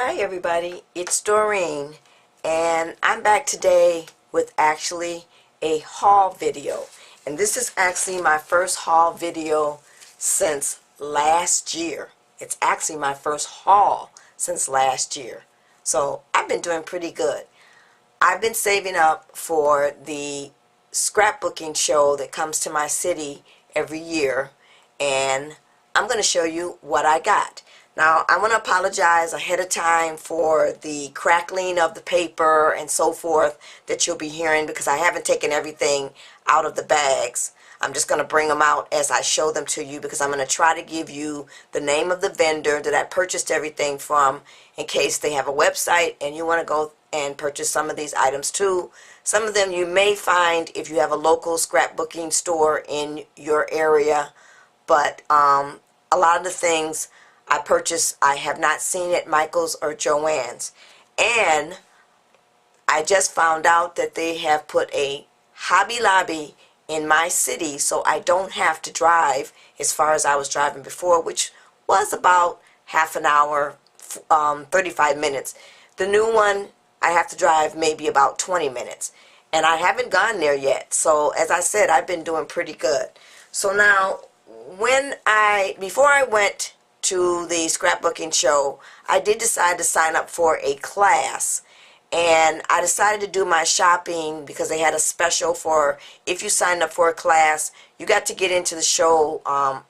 Hi everybody, it's Doreen and I'm back today with actually a haul video, and this is actually my first haul video since last year. It's actually my first haul since last year, so I've been doing pretty good. I've been saving up for the scrapbooking show that comes to my city every year, and I'm going to show you what I got. Now, I want to apologize ahead of time for the crackling of the paper and so forth that you'll be hearing, because I haven't taken everything out of the bags. I'm just going to bring them out as I show them to you, because I'm going to try to give you the name of the vendor that I purchased everything from, in case they have a website and you want to go and purchase some of these items too. Some of them you may find if you have a local scrapbooking store in your area, but a lot of the things I purchased I have not seen at Michael's or Joann's. And I just found out that they have put a Hobby Lobby in my city, so I don't have to drive as far as I was driving before, which was about half an hour, 35 minutes. The new one, I have to drive maybe about 20 minutes. And I haven't gone there yet. So as I said, I've been doing pretty good. So now, before I went to the scrapbooking show, I did decide to sign up for a class, and I decided to do my shopping because they had a special for if you signed up for a class, you got to get into the show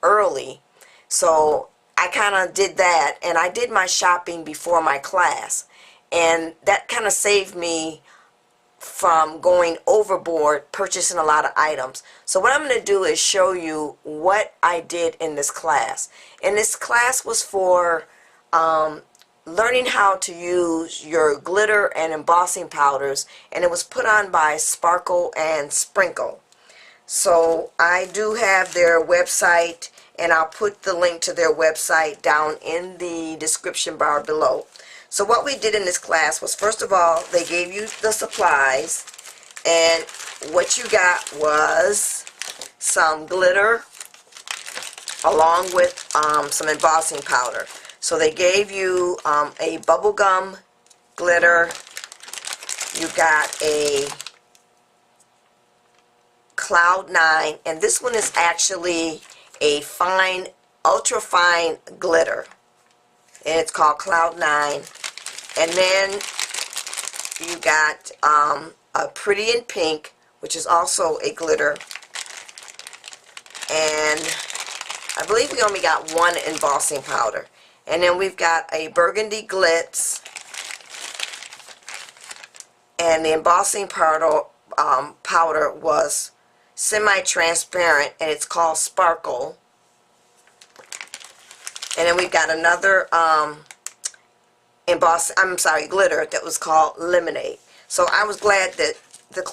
early. So I kind of did that, and I did my shopping before my class, and that kind of saved me from going overboard purchasing a lot of items. So what I'm going to do is show you what I did in this class. And this class was for learning how to use your glitter and embossing powders, and it was put on by Sparkle and Sprinkle. So I do have their website, and I'll put the link to their website down in the description bar below. So what we did in this class was, first of all, they gave you the supplies, and what you got was some glitter along with some embossing powder. So they gave you a bubblegum glitter, you got a Cloud 9, and this one is actually a fine, ultra fine glitter, and it's called Cloud 9. And then you got a Pretty in Pink, which is also a glitter, and I believe we only got one embossing powder. And then we've got a Burgundy Glitz, and the embossing powder was semi-transparent, and it's called Sparkle. And then we've got another glitter that was called Lemonade. So I was glad that the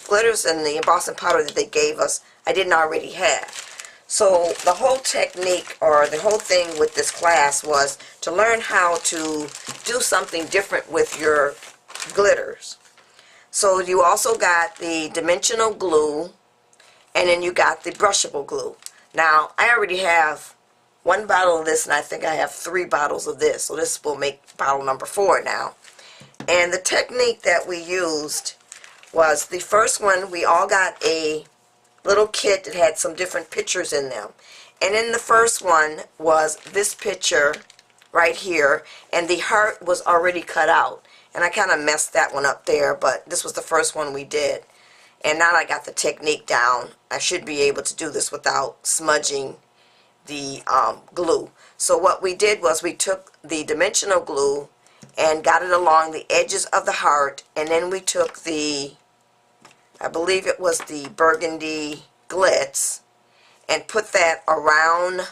glitters and the embossing powder that they gave us, I didn't already have. So the whole technique, or the whole thing with this class, was to learn how to do something different with your glitters. So you also got the dimensional glue, and then you got the brushable glue. Now, I already have one bottle of this, and I think I have 3 bottles of this, so this will make bottle number 4 now. And the technique that we used was, the first one, we all got a little kit that had some different pictures in them. And in the first one was this picture right here, and the heart was already cut out. And I kind of messed that one up there, but this was the first one we did. And now I got the technique down, I should be able to do this without smudging the glue. So what we did was, we took the dimensional glue and got it along the edges of the heart, and then we took the, I believe it was the Burgundy Glitz, and put that around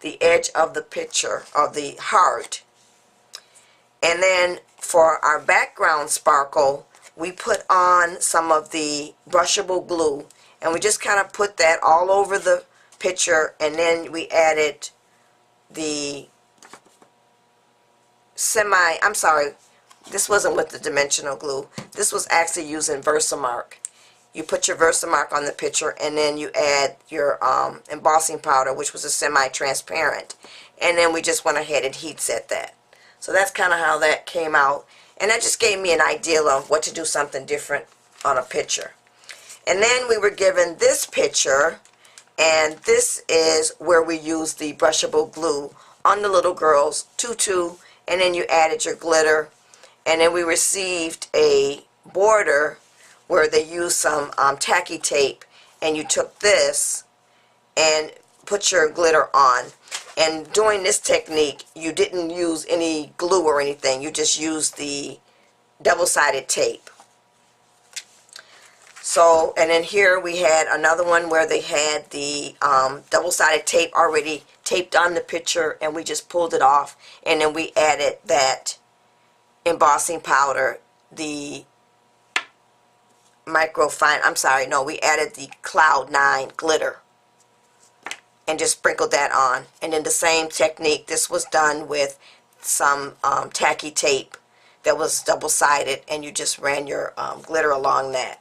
the edge of the picture of the heart. And then for our background sparkle, we put on some of the brushable glue, and we just kind of put that all over the picture, and then we added the this wasn't with the dimensional glue, this was actually using Versamark. You put your Versamark on the picture, and then you add your embossing powder, which was a semi-transparent, and then we just went ahead and heat set that. So that's kind of how that came out. And that just gave me an idea of what to do something different on a picture. And then we were given this picture, and this is where we used the brushable glue on the little girl's tutu, and then you added your glitter. And then we received a border where they used some tacky tape, and you took this and put your glitter on. And doing this technique, you didn't use any glue or anything. You just used the double-sided tape. So, and then here we had another one where they had the double-sided tape already taped on the picture, and we just pulled it off, and then we added that embossing powder, the we added the Cloud 9 glitter and just sprinkled that on. And then the same technique, this was done with some tacky tape that was double-sided, and you just ran your glitter along that.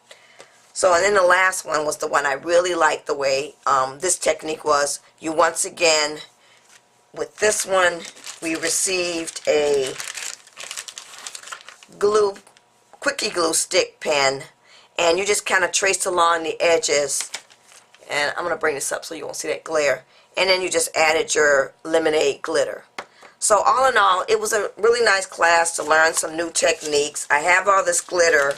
So, and then the last one was the one I really liked the way this technique was. You once again, with this one, we received a quickie glue stick pen, and you just kind of traced along the edges, and I'm going to bring this up so you won't see that glare, and then you just added your lemonade glitter. So all in all, it was a really nice class to learn some new techniques. I have all this glitter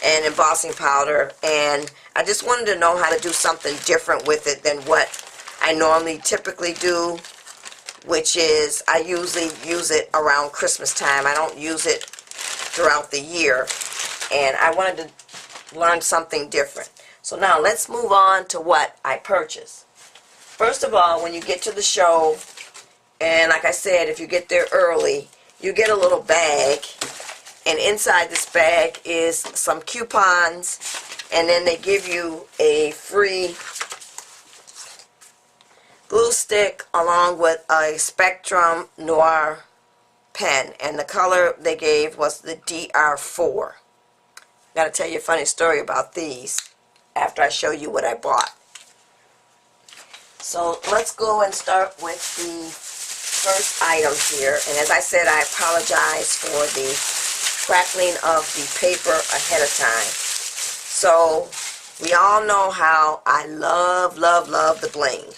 and embossing powder, and I just wanted to know how to do something different with it than what I normally typically do, which is I usually use it around Christmas time. I don't use it throughout the year, and I wanted to learn something different. So now let's move on to what I purchased. First of all, when you get to the show, and like I said, if you get there early, you get a little bag, and inside this bag is some coupons, and then they give you a free glue stick along with a Spectrum Noir pen, and the color they gave was the DR4. Got to tell you a funny story about these after I show you what I bought. So let's go and start with the first item here, and as I said, I apologize for the crackling of the paper ahead of time. So we all know how I love the bling.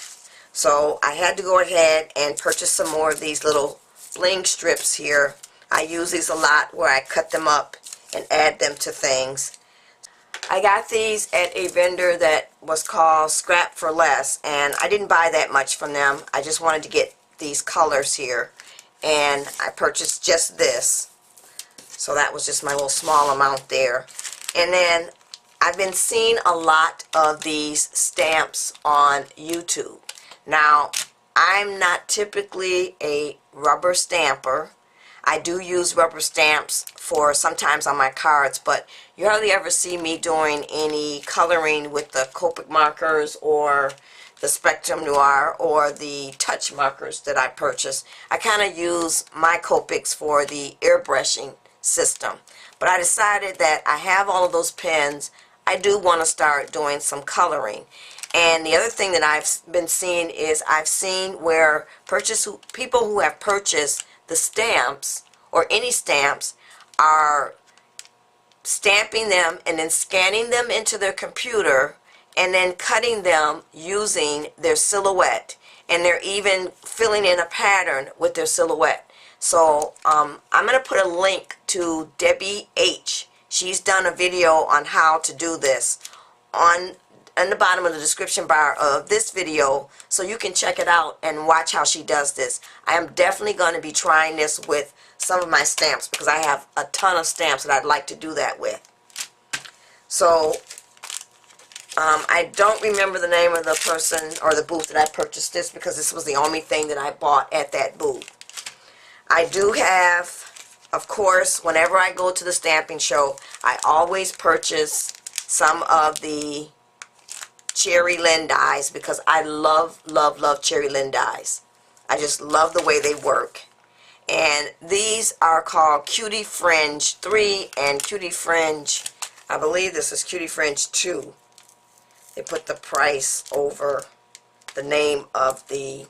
So I had to go ahead and purchase some more of these little bling strips here. I use these a lot where I cut them up and add them to things. I got these at a vendor that was called Scrap for Less, and I didn't buy that much from them. I just wanted to get these colors here, and I purchased just this. So that was just my little small amount there. And then I've been seeing a lot of these stamps on YouTube. Now, I'm not typically a rubber stamper. I do use rubber stamps for sometimes on my cards, but you hardly ever see me doing any coloring with the Copic markers or the Spectrum Noir or the touch markers that I purchased. I kind of use my Copics for the airbrushing system. But I decided that I have all of those pens. I do want to start doing some coloring. And the other thing that I've been seeing is I've seen where people who have purchased the stamps or any stamps are stamping them and then scanning them into their computer and then cutting them using their silhouette, and they're even filling in a pattern with their silhouette. So I'm going to put a link to Debbie H. She's done a video on how to do this in the bottom of the description bar of this video, so you can check it out and watch how she does this. I am definitely going to be trying this with some of my stamps because I have a ton of stamps that I'd like to do that with. So I don't remember the name of the person or the booth that I purchased this because this was the only thing that I bought at that booth. I do have, of course, whenever I go to the stamping show, I always purchase some of the Cherry Lin dies because I love Cherry Lin dies. I just love the way they work. And these are called Cutie Fringe 3 and Cutie Fringe, I believe this is Cutie Fringe 2. They put the price over the name of the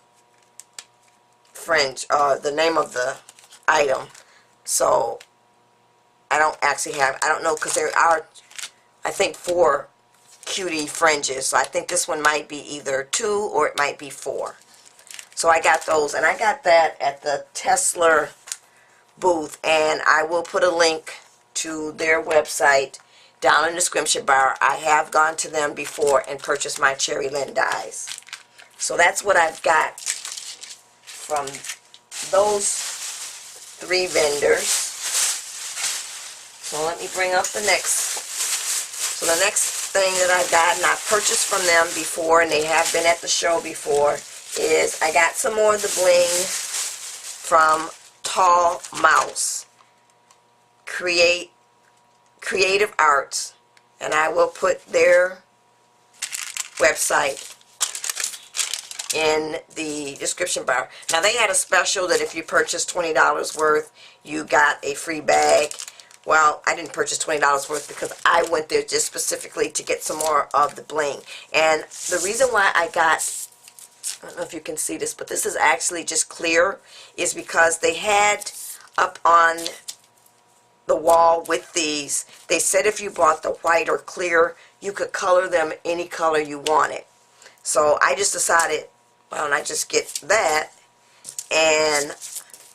fringe, the name of the item. So I don't actually have, I don't know, because there are, I think, 4 cutie fringes. So I think this one might be either 2 or it might be 4. So I got those, and I got that at the Tessler booth, and I will put a link to their website down in the description bar. I have gone to them before and purchased my cherry lint dies. So that's what I've got from those 3 vendors. So let me bring up the next. So the next thing that I got, and I've purchased from them before, and they have been at the show before, is I got some more of the bling from Tall Mouse Creative Artz, and I will put their website in the description bar. Now they had a special that if you purchase $20 worth, you got a free bag. Well, I didn't purchase $20 worth because I went there just specifically to get some more of the bling. And the reason why I got, I don't know if you can see this, but this is actually just clear, is because they had up on the wall with these, they said if you bought the white or clear, you could color them any color you wanted. So I just decided, why don't I just get that, and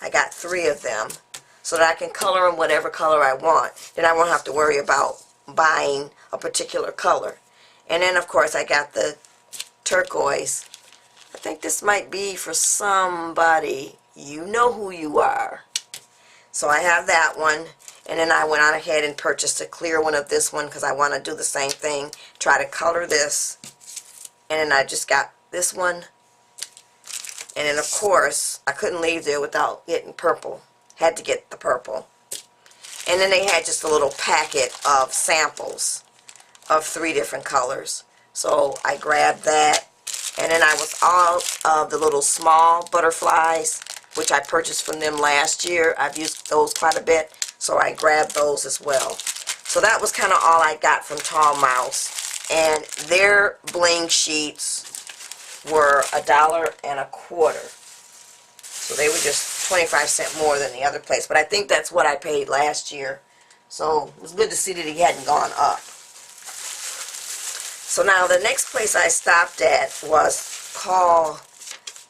I got 3 of them so that I can color them whatever color I want. Then I won't have to worry about buying a particular color. And then of course I got the turquoise. I think this might be for somebody. You know who you are. So I have that one, and then I went on ahead and purchased a clear one of this one because I want to do the same thing, try to color this. And then I just got this one, and then of course I couldn't leave there without getting purple. Had to get the purple. And then they had just a little packet of samples of 3 different colors. So I grabbed that, and then I was all of the little small butterflies, which I purchased from them last year. I've used those quite a bit, so I grabbed those as well. So that was kind of all I got from Tall Mouse. And their bling sheets were $1.25. So they were just 25 cents more than the other place. But I think that's what I paid last year. So it was good to see that he hadn't gone up. So now the next place I stopped at was called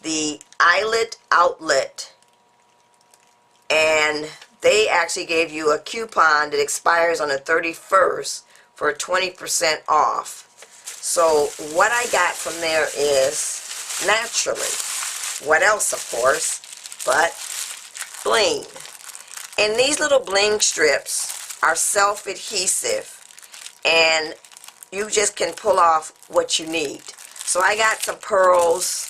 the Eyelet Outlet. And they actually gave you a coupon that expires on the 31st for 20% off. So what I got from there is, naturally, what else of course, but bling. And these little bling strips are self-adhesive, and you just can pull off what you need. So I got some pearls,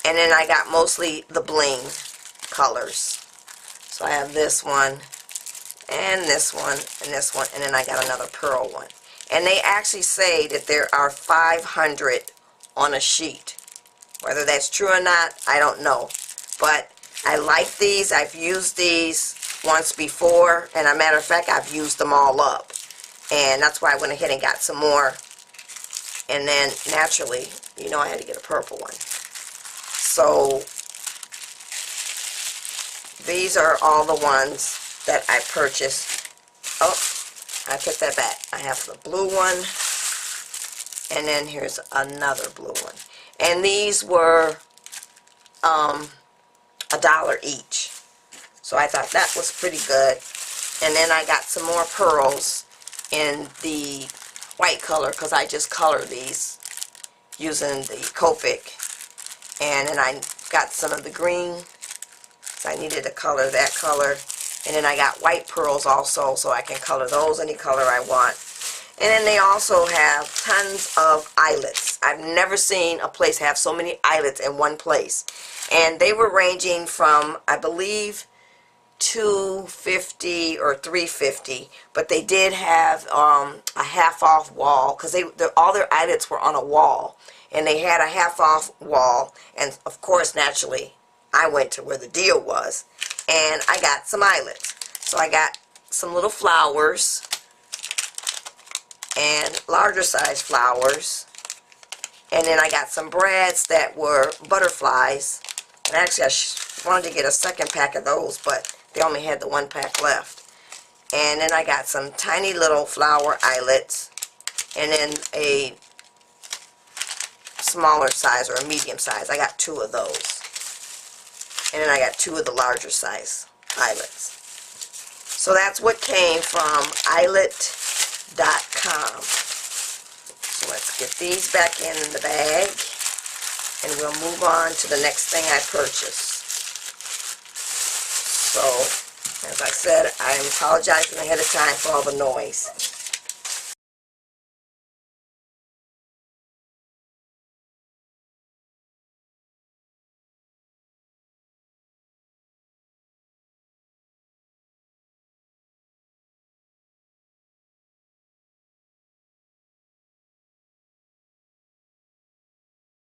and then I got mostly the bling colors. So I have this one, and this one, and this one, and then I got another pearl one. And they actually say that there are 500 on a sheet. Whether that's true or not, I don't know. But I like these. I've used these once before, and as a matter of fact, I've used them all up. And that's why I went ahead and got some more. And then, naturally, you know I had to get a purple one. So, these are all the ones that I purchased. Oh, I took that back. I have the blue one, and then here's another blue one. And these were $1 each. So I thought that was pretty good. And then I got some more pearls in the white color because I just colored these using the Copic. And then I got some of the green, so I needed to color that color. And then I got white pearls also, so I can color those any color I want. And then they also have tons of eyelets. I've never seen a place have so many eyelets in one place. And they were ranging from, I believe, $2.50 or $3.50, but they did have a half-off wall because all their eyelets were on a wall, and they had a half-off wall. And of course, naturally, I went to where the deal was, and I got some eyelets. So I got some little flowers and larger size flowers, and then I got some brads that were butterflies. And actually, wanted to get a second pack of those, but they only had the 1 pack left. And then I got some tiny little flower eyelets, and then a smaller size or a medium size. I got 2 of those. And then I got 2 of the larger size eyelets. So that's what came from Eyelet.com. So let's get these back in the bag, and we'll move on to the next thing I purchased. So, as I said, I am apologizing ahead of time for all the noise.